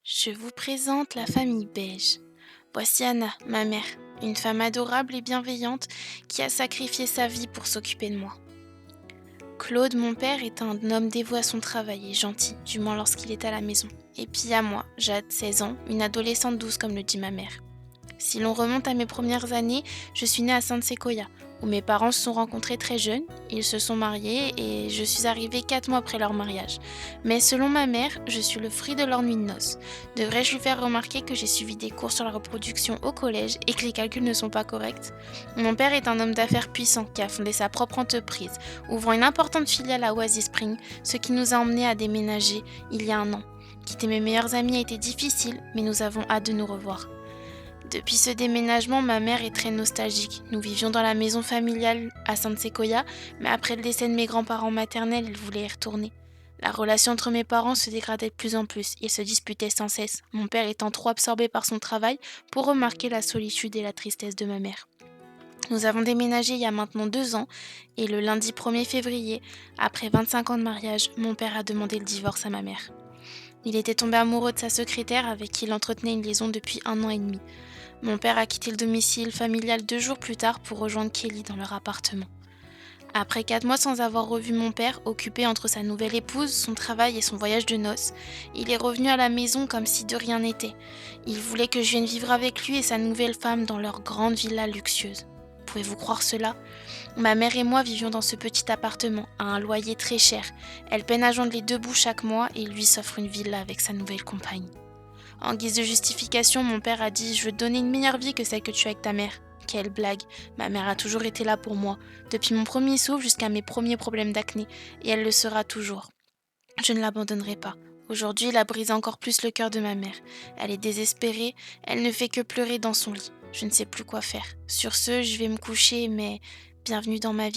Je vous présente la famille Beige. Voici Anna, ma mère, une femme adorable et bienveillante qui a sacrifié sa vie pour s'occuper de moi. Claude, mon père, est un homme dévoué à son travail et gentil, du moins lorsqu'il est à la maison. Et puis à moi, Jade, 16 ans, une adolescente douce comme le dit ma mère. Si l'on remonte à mes premières années, je suis née à Sainte-Séquoia, où mes parents se sont rencontrés très jeunes, ils se sont mariés et je suis arrivée 4 mois après leur mariage. Mais selon ma mère, je suis le fruit de leur nuit de noces. Devrais-je lui faire remarquer que j'ai suivi des cours sur la reproduction au collège et que les calculs ne sont pas corrects? Mon père est un homme d'affaires puissant qui a fondé sa propre entreprise, ouvrant une importante filiale à Oasis Spring, ce qui nous a emmenés à déménager il y a un an. Quitter mes meilleurs amis a été difficile, mais nous avons hâte de nous revoir. Depuis ce déménagement, ma mère est très nostalgique. Nous vivions dans la maison familiale à Sainte-Séquoia, mais après le décès de mes grands-parents maternels, elle voulait y retourner. La relation entre mes parents se dégradait de plus en plus. Ils se disputaient sans cesse, mon père étant trop absorbé par son travail pour remarquer la solitude et la tristesse de ma mère. Nous avons déménagé il y a maintenant 2 ans et le lundi 1er février, après 25 ans de mariage, mon père a demandé le divorce à ma mère. Il était tombé amoureux de sa secrétaire avec qui il entretenait une liaison depuis 1 an et demi. Mon père a quitté le domicile familial 2 jours plus tard pour rejoindre Kelly dans leur appartement. Après 4 mois sans avoir revu mon père, occupé entre sa nouvelle épouse, son travail et son voyage de noces, il est revenu à la maison comme si de rien n'était. Il voulait que je vienne vivre avec lui et sa nouvelle femme dans leur grande villa luxueuse. Pouvez-vous croire cela? Ma mère et moi vivions dans ce petit appartement, à un loyer très cher. Elle peine à joindre les deux bouts chaque mois et lui s'offre une villa avec sa nouvelle compagne. En guise de justification, mon père a dit: «Je veux te donner une meilleure vie que celle que tu as avec ta mère». Quelle blague! Ma mère a toujours été là pour moi, depuis mon premier souffle jusqu'à mes premiers problèmes d'acné, et elle le sera toujours. Je ne l'abandonnerai pas. Aujourd'hui, il a brisé encore plus le cœur de ma mère. Elle est désespérée, elle ne fait que pleurer dans son lit. Je ne sais plus quoi faire. Sur ce, je vais me coucher, mais bienvenue dans ma vie.